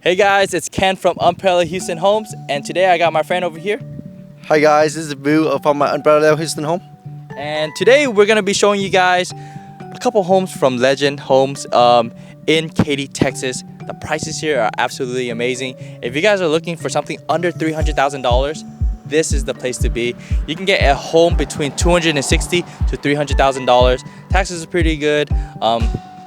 Hey guys, it's Ken from Unparalleled Houston Homes, and today I got my friend over here. Hi guys, this is Bill from my Unparalleled Houston home. And today we're gonna be showing you guys a couple homes from Legend Homes in Katy, Texas. The prices here are absolutely amazing. If you guys are looking for something under $300,000, this is the place to be. You can get a home between $260,000 to $300,000. Taxes are pretty good,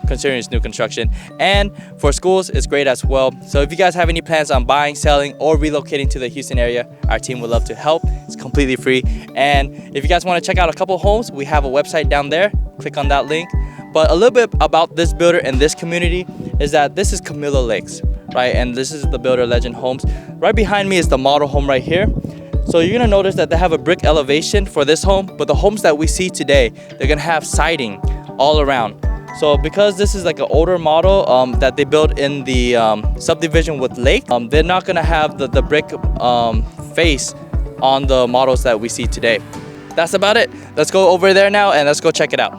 considering it's new construction. And for schools, it's great as well. So if you guys have any plans on buying, selling, or relocating to the Houston area, our team would love to help. It's completely free. And if you guys want to check out a couple homes, we have a website down there. Click on that link. But a little bit about this builder and this community is that this is Camillo Lakes, right? And this is the builder Legend Homes. Right behind me is the model home right here. So you're gonna notice that they have a brick elevation for this home, but the homes that we see today, they're gonna have siding all around. So because this is like an older model that they built in the subdivision with lake, they're not gonna have the brick face on the models that we see today. That's about it. Let's go over there now and let's go check it out.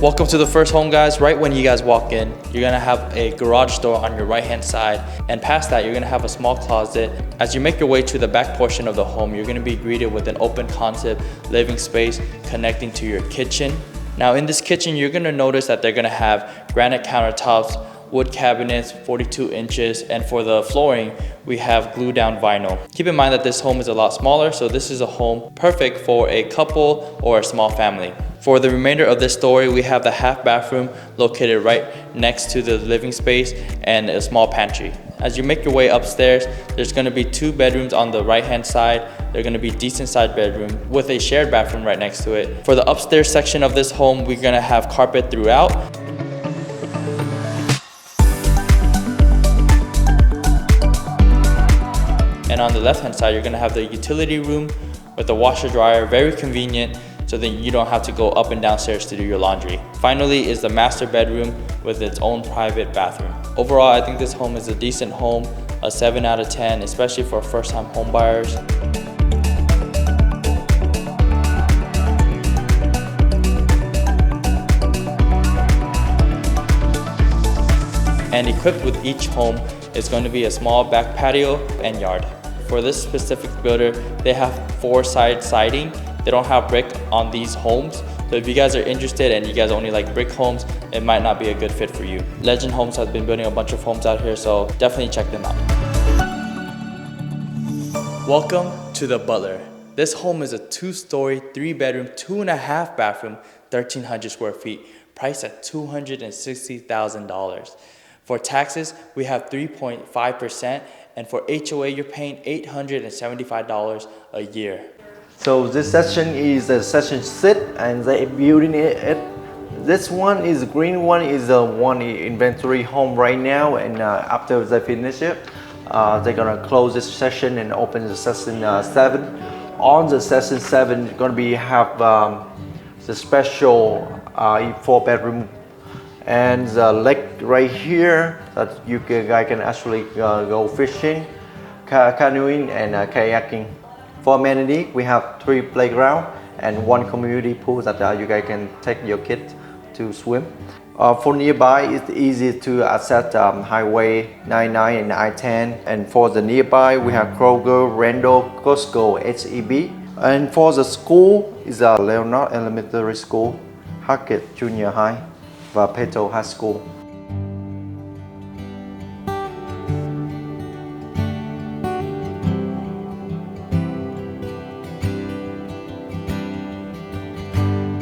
Welcome to the first home, guys. Right when you guys walk in, you're gonna have a garage door on your right hand side, and past that you're gonna have a small closet. As you make your way to the back portion of the home, you're gonna be greeted with an open concept living space connecting to your kitchen. Now in this kitchen, you're gonna notice that they're gonna have granite countertops, wood cabinets 42 inches, and for the flooring we have glue down vinyl. Keep in mind that this home is a lot smaller, so this is a home perfect for a couple or a small family. For the remainder of this story, we have the half bathroom located right next to the living space and a small pantry. As you make your way upstairs, there's gonna be 2 bedrooms on the right hand side. They're gonna be decent sized bedroom with a shared bathroom right next to it. For the upstairs section of this home, we're gonna have carpet throughout. And on the left hand side, you're gonna have the utility room with the washer dryer, very convenient, so then you don't have to go up and downstairs to do your laundry. Finally is the master bedroom with its own private bathroom. Overall, I think this home is a decent home, a 7 out of 10, especially for first-time home buyers. And equipped with each home is going to be a small back patio and yard. For this specific builder, they have 4 side siding. They don't have brick on these homes. So if you guys are interested and you guys only like brick homes, it might not be a good fit for you. Legend Homes has been building a bunch of homes out here, so definitely check them out. Welcome to the Butler. This home is a 2-story, 3-bedroom, 2.5 bathroom, 1,300 square feet, priced at $260,000. For taxes, we have 3.5%, and for HOA, you're paying $875 a year. So this section is a section 6 and they building it. This one is the green one is the one inventory home right now, and after they finish it, they're gonna close this section and open the section 7. On the section 7, gonna be have the special 4-bedroom and the lake right here that you guys can actually go fishing, canoeing, and kayaking. For amenity, we have 3 playgrounds and 1 community pool that you guys can take your kids to swim. For nearby, it's easy to access Highway 99 and I-10. And for the nearby, we have Kroger, Randall, Costco, HEB. And for the school, is Leonard Elementary School, Haskett Junior High, và Paetow High School.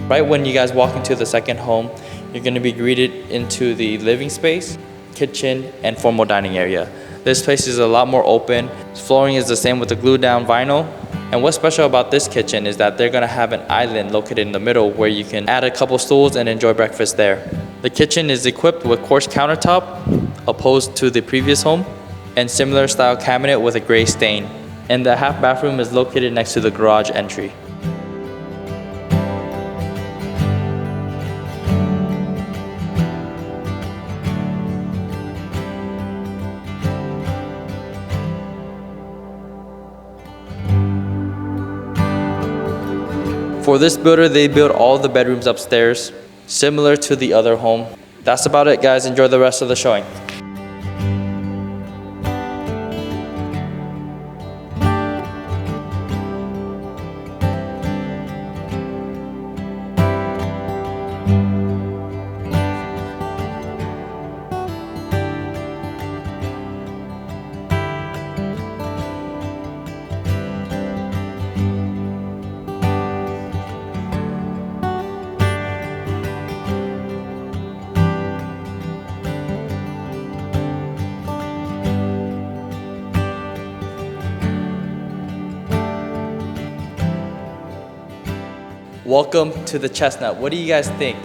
Right when you guys walk into the second home, you're gonna be greeted into the living space, kitchen, and formal dining area. This place is a lot more open. Flooring is the same with the glue down vinyl. And what's special about this kitchen is that they're gonna have an island located in the middle where you can add a couple stools and enjoy breakfast there. The kitchen is equipped with quartz countertop, opposed to the previous home, and similar style cabinet with a gray stain. And the half bathroom is located next to the garage entry. For this builder, they built all the bedrooms upstairs, similar to the other home. That's about it, guys. Enjoy the rest of the showing. Welcome to the Chestnut. What do you guys think?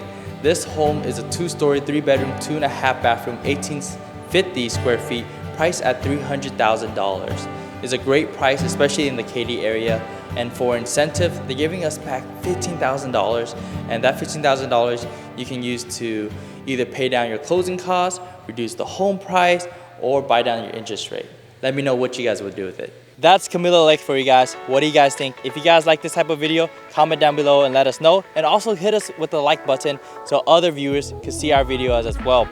This home is a 2-story, 3-bedroom, 2.5 bathroom, 1850 square feet, priced at $300,000. It's a great price, especially in the Katy area. And for incentive, they're giving us back $15,000, and that $15,000 you can use to either pay down your closing costs, reduce the home price, or buy down your interest rate. Let me know what you guys would do with it. That's Camilla Lakes for you guys. What do you guys think? If you guys like this type of video, comment down below and let us know. And also hit us with the like button so other viewers can see our videos as well.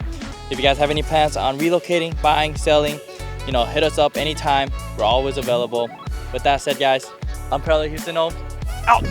If you guys have any plans on relocating, buying, selling, hit us up anytime. We're always available. With that said, guys, Unparalleled Houston Home, out.